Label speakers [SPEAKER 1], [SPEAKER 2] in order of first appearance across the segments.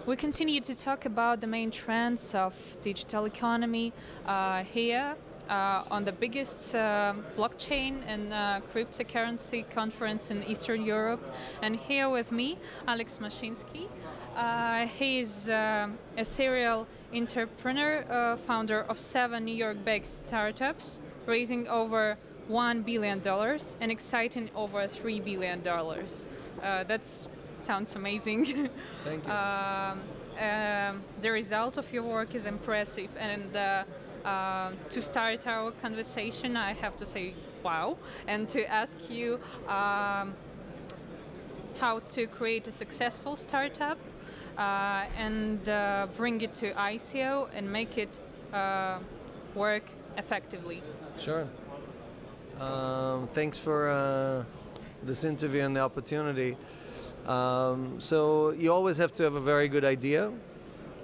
[SPEAKER 1] We continue to talk about the main trends of digital economy here on the biggest blockchain and cryptocurrency conference in Eastern Europe. And here with me, Alex Mashinsky. He is a serial entrepreneur, founder of 7 New York-based startups, raising over $1 billion and exciting over $3 billion. That sounds amazing.
[SPEAKER 2] Thank you.
[SPEAKER 1] The result of your work is impressive, and to start our conversation, I have to say wow, and to ask you how to create a successful startup and bring it to ICO and make it work effectively.
[SPEAKER 2] Sure. Thanks for this interview and the opportunity. So you always have to have a very good idea,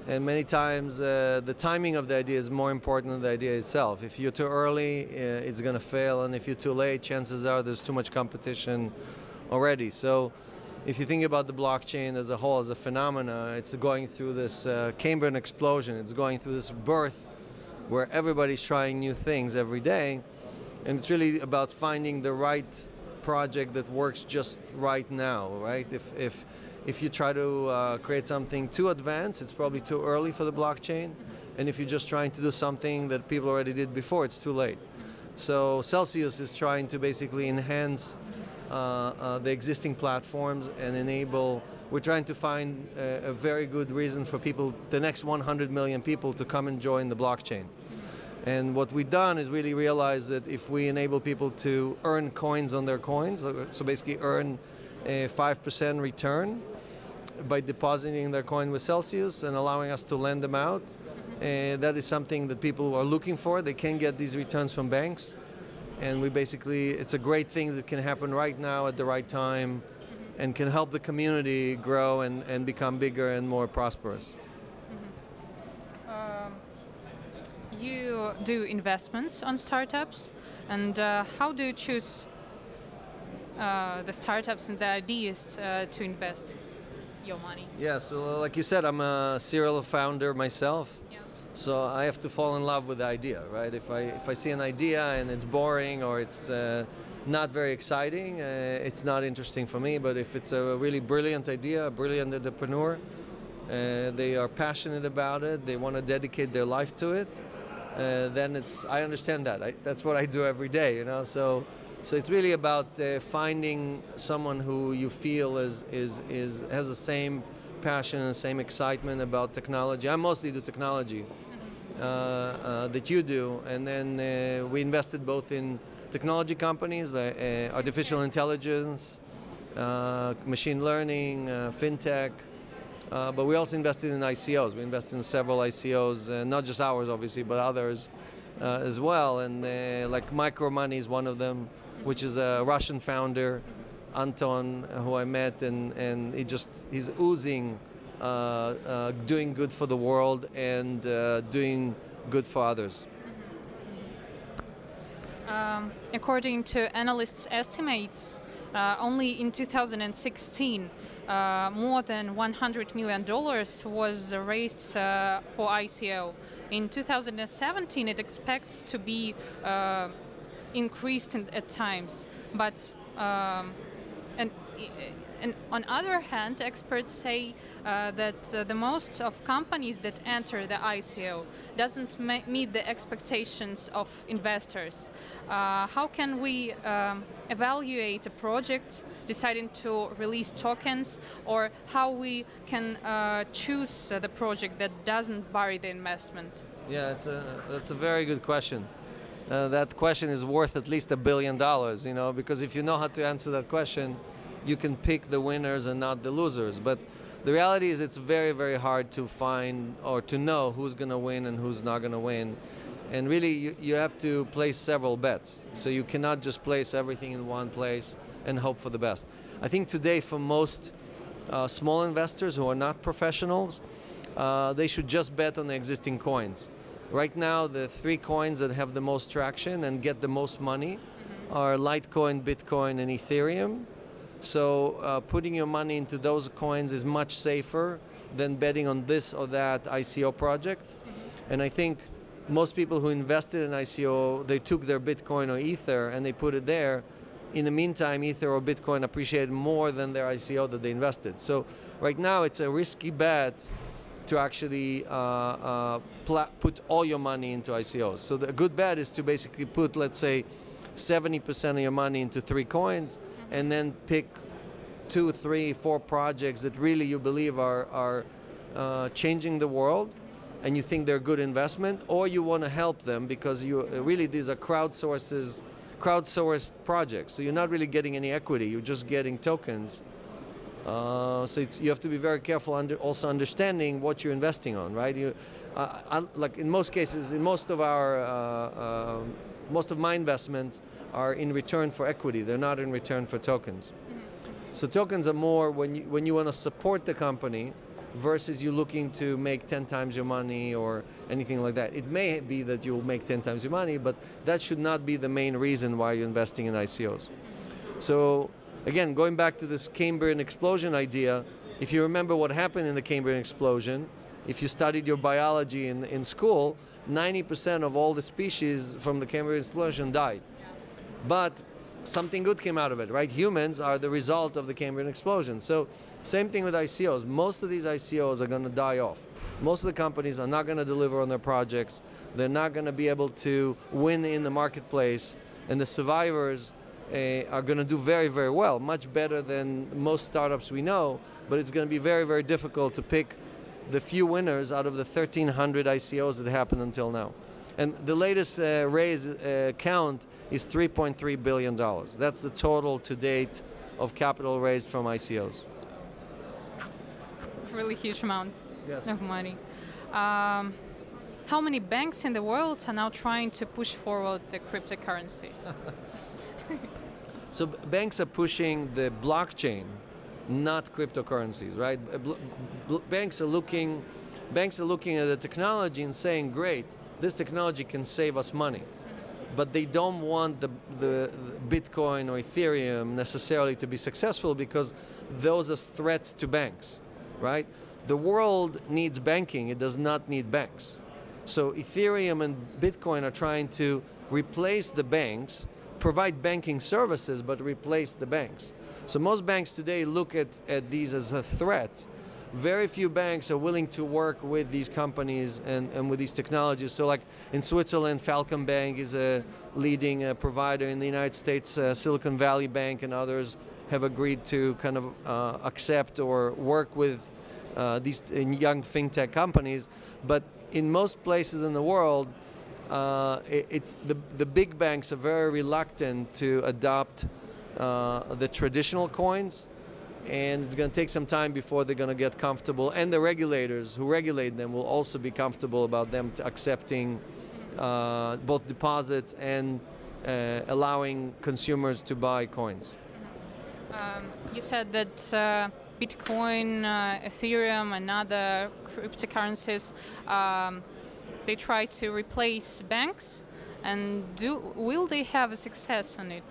[SPEAKER 2] and many times the timing of the idea is more important than the idea itself. If you're too early, it's going to fail, and if you're too late, chances are there's too much competition already. So if you think about the blockchain as a whole, as a phenomena, it's going through this Cambrian explosion. It's going through this birth where everybody's trying new things every day, and it's really about finding the right project that works just right now, right? If you try to create something too advanced, it's probably too early for the blockchain, and if you're just trying to do something that people already did before, it's too late. So Celsius is trying to basically enhance the existing platforms and enable. We're trying to find a very good reason for people, the next 100 million people, to come and join the blockchain. And what we've done is really realize that if we enable people to earn coins on their coins, so basically earn a 5% return by depositing their coin with Celsius and allowing us to lend them out, that is something that people are looking for. They can get these returns from banks. And we basically, it's a great thing that can happen right now at the right time and can help the community grow and become bigger and more prosperous.
[SPEAKER 1] You do investments on startups, and how do you choose the startups and the ideas to invest your money?
[SPEAKER 2] Yeah, so like you said, I'm a serial founder myself,
[SPEAKER 1] Yeah.
[SPEAKER 2] so I have to fall in love with the idea, right? If I see an idea and it's boring or it's not very exciting, it's not interesting for me. But if it's a really brilliant idea, a brilliant entrepreneur, they are passionate about it, they want to dedicate their life to it, then I understand that. That's what I do every day, you know. So it's really about finding someone who you feel has the same passion and the same excitement about technology. I mostly do technology that you do, and then we invested both in technology companies, artificial intelligence, machine learning, fintech. But we also invested in ICOs. We invested in several ICOs, not just ours, obviously, but others as well. And like Micro Money is one of them, which is a Russian founder, Anton, who I met, and he's oozing, doing good for the world and doing good for others.
[SPEAKER 1] According to analysts' estimates, only in 2016, more than $100 million was raised for ICO. In 2017, it expects to be increased at times. But and on other hand, experts say that the most of companies that enter the ICO doesn't meet the expectations of investors. How can we evaluate a project deciding to release tokens, or how we can choose the project that doesn't bury the investment?
[SPEAKER 2] Yeah, that's a very good question. That question is worth at least $1 billion, you know, because if you know how to answer that question, you can pick the winners and not the losers. But the reality is it's very, very hard to find or to know who's going to win and who's not going to win. And really, you have to place several bets. So you cannot just place everything in one place and hope for the best. I think today, for most small investors who are not professionals, they should just bet on the existing coins. Right now, the 3 coins that have the most traction and get the most money are Litecoin, Bitcoin, and Ethereum. So putting your money into those coins is much safer than betting on this or that ICO project. And I think most people who invested in ICO, they took their Bitcoin or Ether and they put it there. In the meantime, Ether or Bitcoin appreciated more than their ICO that they invested. So right now it's a risky bet to actually put all your money into ICOs. So the good bet is to basically put, let's say, 70% of your money into 3 coins, and then pick 2, 3, 4 projects that really you believe are changing the world, and you think they're good investment, or you want to help them because you really these are crowdsourced projects. So you're not really getting any equity; you're just getting tokens. So you have to be very careful also understanding what you're investing on, right? Like in most cases, in most of my investments are in return for equity. They're not in return for tokens. So tokens are more when you want to support the company versus you looking to make 10 times your money or anything like that. It may be that you'll make 10 times your money, but that should not be the main reason why you're investing in ICOs. So again, going back to this Cambrian explosion idea, if you remember what happened in the Cambrian explosion, if you studied your biology in school, 90% of all the species from the Cambrian explosion died. But something good came out of it, right? Humans are the result of the Cambrian explosion. So same thing with ICOs. Most of these ICOs are going to die off. Most of the companies are not going to deliver on their projects. They're not going to be able to win in the marketplace. And the survivors are going to do very, very well, much better than most startups we know. But it's going to be very, very difficult to pick the few winners out of the 1,300 ICOs that happened until now. And the latest raise count is $3.3 billion. That's the total to date of capital raised from ICOs.
[SPEAKER 1] Really huge amount
[SPEAKER 2] Yes.
[SPEAKER 1] of money. How many banks in the world are now trying to push forward the cryptocurrencies?
[SPEAKER 2] So banks are pushing the blockchain, not cryptocurrencies, right? Banks are looking at the technology and saying, great, this technology can save us money. But they don't want the Bitcoin or Ethereum necessarily to be successful because those are threats to banks, right? The world needs banking, it does not need banks. So Ethereum and Bitcoin are trying to replace the banks, provide banking services, but replace the banks. So most banks today look at these as a threat. Very few banks are willing to work with these companies and with these technologies. So like in Switzerland, Falcon Bank is a leading provider. In the United States, Silicon Valley Bank and others have agreed to kind of accept or work with these young fintech companies. But in most places in the world, it's the big banks are very reluctant to adopt the traditional coins. And it's going to take some time before they're going to get comfortable. And the regulators who regulate them will also be comfortable about them accepting both deposits and allowing consumers to buy coins.
[SPEAKER 1] You said that Bitcoin, Ethereum, and other cryptocurrencies, they try to replace banks. And will they have a success on it?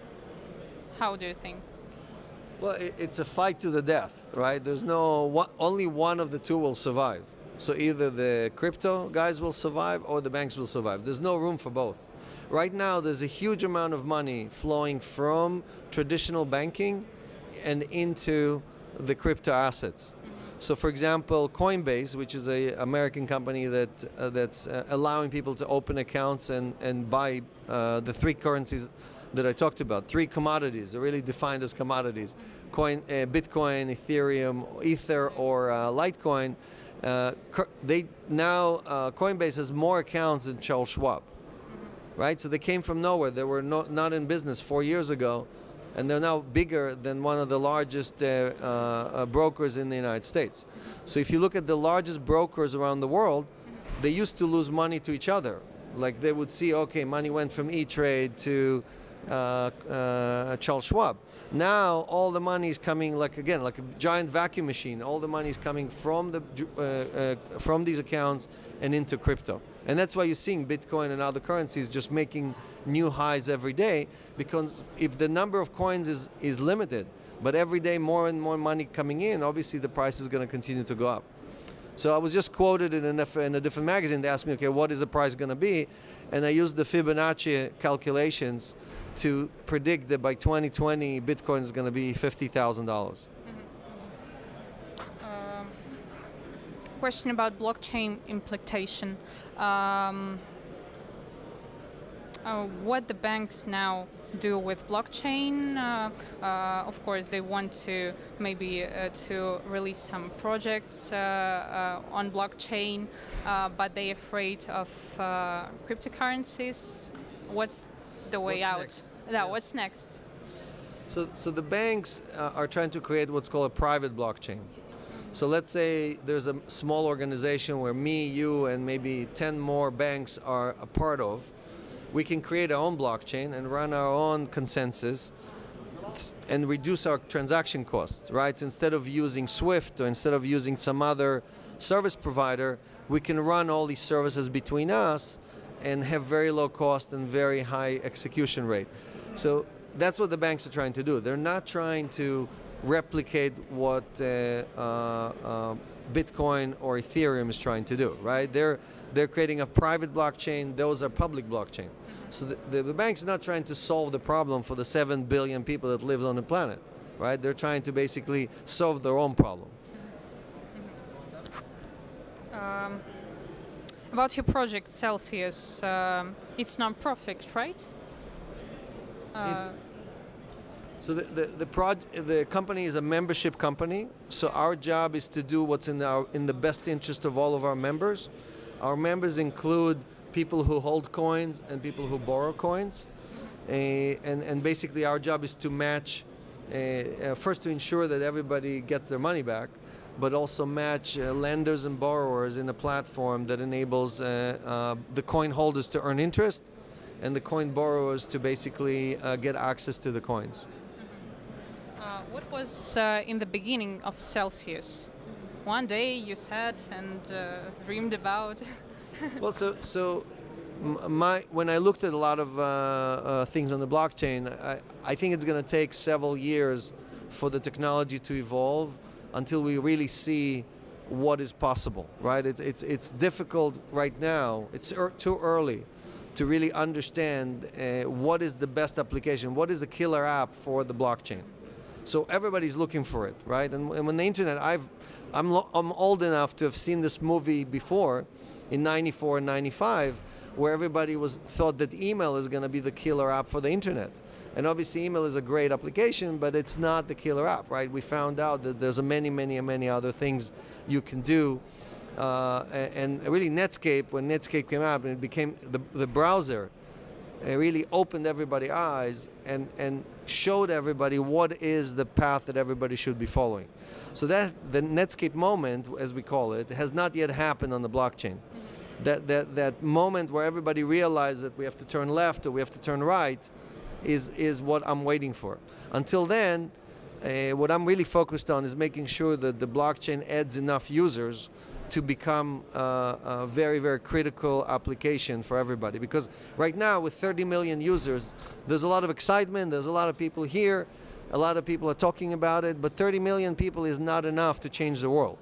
[SPEAKER 1] How do you think?
[SPEAKER 2] Well, it's a fight to the death, right? There's only one of the two will survive. So either the crypto guys will survive or the banks will survive. There's no room for both. Right now, there's a huge amount of money flowing from traditional banking and into the crypto assets. So for example, Coinbase, which is an American company that's allowing people to open accounts and buy the 3 currencies that I talked about, 3 commodities, they're really defined as commodities: Bitcoin, Ethereum, Ether, or Litecoin. Coinbase has more accounts than Charles Schwab, right? So they came from nowhere. They were not in business 4 years ago, and they're now bigger than one of the largest brokers in the United States. So if you look at the largest brokers around the world, they used to lose money to each other. Like they would see, okay, money went from E-Trade to Charles Schwab. Now all the money is coming, like a giant vacuum machine. All the money is coming from these accounts and into crypto. And that's why you're seeing Bitcoin and other currencies just making new highs every day, because if the number of coins is limited, but every day more and more money coming in, obviously the price is going to continue to go up. So I was just quoted in a different magazine. They asked me, okay, what is the price going to be? And I used the Fibonacci calculations to predict that by 2020, Bitcoin is going to be $50,000.
[SPEAKER 1] Question about blockchain implementation. What the banks now do with blockchain? Of course, they want to maybe to release some projects on blockchain, but they're afraid of cryptocurrencies. What's the way out?
[SPEAKER 2] Next?
[SPEAKER 1] Yeah,
[SPEAKER 2] Yes.
[SPEAKER 1] what's next?
[SPEAKER 2] So the banks are trying to create what's called a private blockchain. So let's say there's a small organization where me, you, and maybe 10 more banks are a part of. We can create our own blockchain and run our own consensus and reduce our transaction costs, right? So instead of using Swift or instead of using some other service provider, we can run all these services between us and have very low cost and very high execution rate. So that's what the banks are trying to do. They're not trying to replicate what Bitcoin or Ethereum is trying to do, right? They're creating a private blockchain. Those are public blockchain. So the banks are not trying to solve the problem for the 7 billion people that live on the planet, right? They're trying to basically solve their own problem.
[SPEAKER 1] About your project Celsius, it's non-profit, right?
[SPEAKER 2] So the company is a membership company. So our job is to do what's in the best interest of all of our members. Our members include people who hold coins and people who borrow coins. And basically our job is to match, first to ensure that everybody gets their money back, but also match lenders and borrowers in a platform that enables the coin holders to earn interest and the coin borrowers to basically get access to the coins.
[SPEAKER 1] What was in the beginning of Celsius? One day you sat and dreamed about.
[SPEAKER 2] Well, so when I looked at a lot of things on the blockchain, I think it's going to take several years for the technology to evolve until we really see what is possible, right? It's difficult right now. It's too early to really understand what is the best application, what is the killer app for the blockchain. So everybody's looking for it, right? And when the internet, I'm old enough to have seen this movie before in '94 and '95, where everybody thought that email is going to be the killer app for the internet. And obviously email is a great application, but it's not the killer app, right? We found out that there's many other things you can do. And really Netscape, when Netscape came out and it became the browser, it really opened everybody's eyes and showed everybody what is the path that everybody should be following. So that the Netscape moment, as we call it, has not yet happened on the blockchain. That moment where everybody realized that we have to turn left or we have to turn right is what I'm waiting for. Until then, what I'm really focused on is making sure that the blockchain adds enough users to become a very critical application for everybody. Because right now, with 30 million users, there's a lot of excitement, there's a lot of people here, a lot of people are talking about it, but 30 million people is not enough to change the world.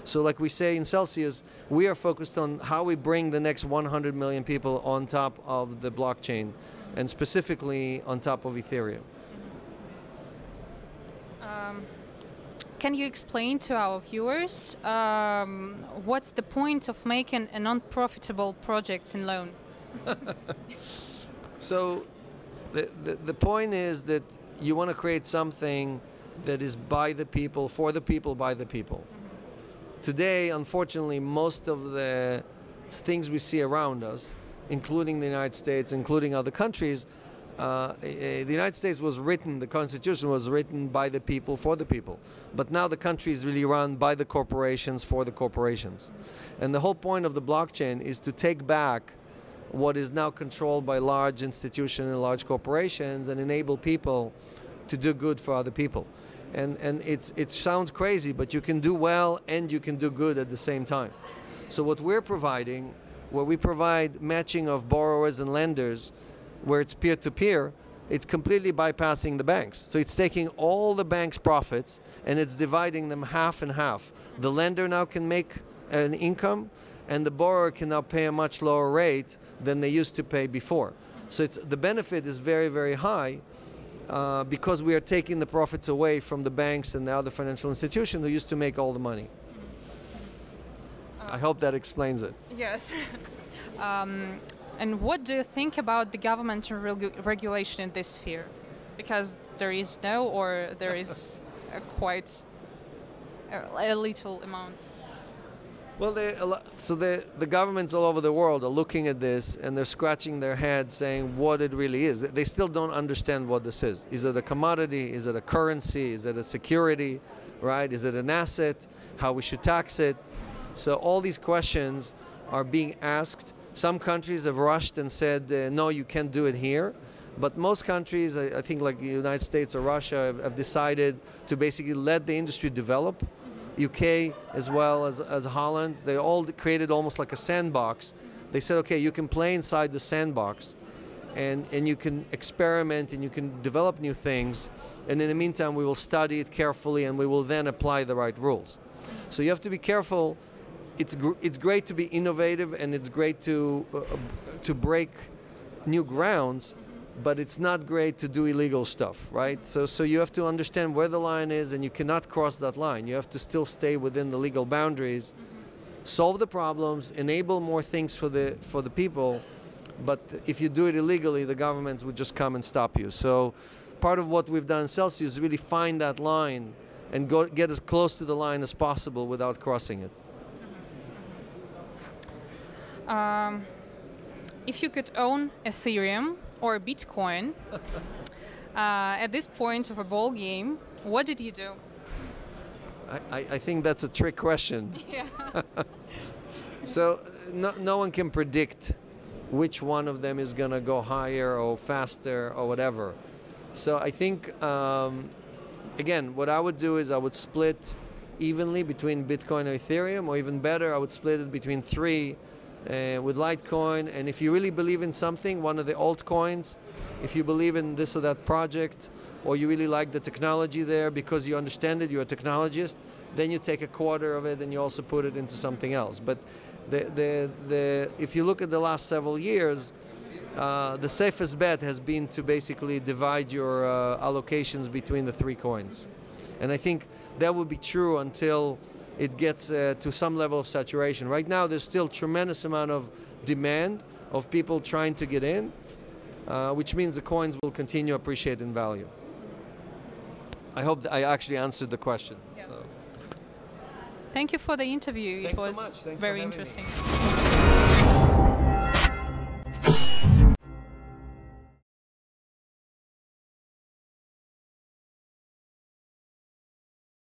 [SPEAKER 2] So like we say in Celsius, we are focused on how we bring the next 100 million people on top of the blockchain, and specifically on top of Ethereum.
[SPEAKER 1] Can you explain to our viewers what's the point of making a non-profitable project in loan?
[SPEAKER 2] So the point is that you want to create something that is by the people, for the people, by the people. Today, unfortunately, most of the things we see around us, including the United States, including other countries, the United States was written, the Constitution was written by the people, for the people. But now the country is really run by the corporations, for the corporations. And the whole point of the blockchain is to take back what is now controlled by large institutions and large corporations and enable people to do good for other people. And it sounds crazy, but you can do well and you can do good at the same time. So what we're providing, where we provide matching of borrowers and lenders, where it's peer-to-peer, it's completely bypassing the banks. So it's taking all the banks' profits and it's dividing them half and half. The lender now can make an income, and the borrower can now pay a much lower rate than they used to pay before. So the benefit is very, very high because we are taking the profits away from the banks and the other financial institutions who used to make all the money. I hope that explains it.
[SPEAKER 1] Yes. And what do you think about the government regulation in this sphere? Because there is no, or there is quite a little amount.
[SPEAKER 2] Well, the governments all over the world are looking at this and they're scratching their heads saying what it really is. They still don't understand what this is. Is it a commodity? Is it a currency? Is it a security? Right? Is it an asset? How we should tax it? So all these questions are being asked. Some countries have rushed and said, no, you can't do it here. But most countries, I think like the United States or Russia, have decided to basically let the industry develop. UK as well as Holland, they all created almost like a sandbox. They said, okay, you can play inside the sandbox and you can experiment and you can develop new things. And in the meantime, we will study it carefully and we will then apply the right rules. So you have to be careful. It's great to be innovative and it's great to break new grounds, but it's not great to do illegal stuff, right? So you have to understand where the line is and you cannot cross that line. You have to still stay within the legal boundaries, solve the problems, enable more things for the people, but if you do it illegally, the governments would just come and stop you. So part of what we've done in Celsius is really find that line and get as close to the line as possible without crossing it.
[SPEAKER 1] If you could own Ethereum or Bitcoin at this point of a ball game, what did you do?
[SPEAKER 2] I think that's a trick question.
[SPEAKER 1] Yeah.
[SPEAKER 2] So no one can predict which one of them is going to go higher or faster or whatever. So I think, again, what I would do is I would split evenly between Bitcoin and Ethereum, or even better, I would split it between three with Litecoin. And if you really believe in something, one of the altcoins, if you believe in this or that project, or you really like the technology there because you understand it, you're a technologist, then you take a quarter of it and you also put it into something else. But if you look at the last several years, the safest bet has been to basically divide your allocations between the three coins. And I think that would be true until it gets to some level of saturation. Right now, there's still tremendous amount of demand of people trying to get in, which means the coins will continue to appreciate in value. I hope that I actually answered the question.
[SPEAKER 1] Yeah. So. Thank you for the interview.
[SPEAKER 2] Thanks
[SPEAKER 1] it was
[SPEAKER 2] so much. Thanks
[SPEAKER 1] very
[SPEAKER 2] for having
[SPEAKER 1] interesting.
[SPEAKER 2] Me.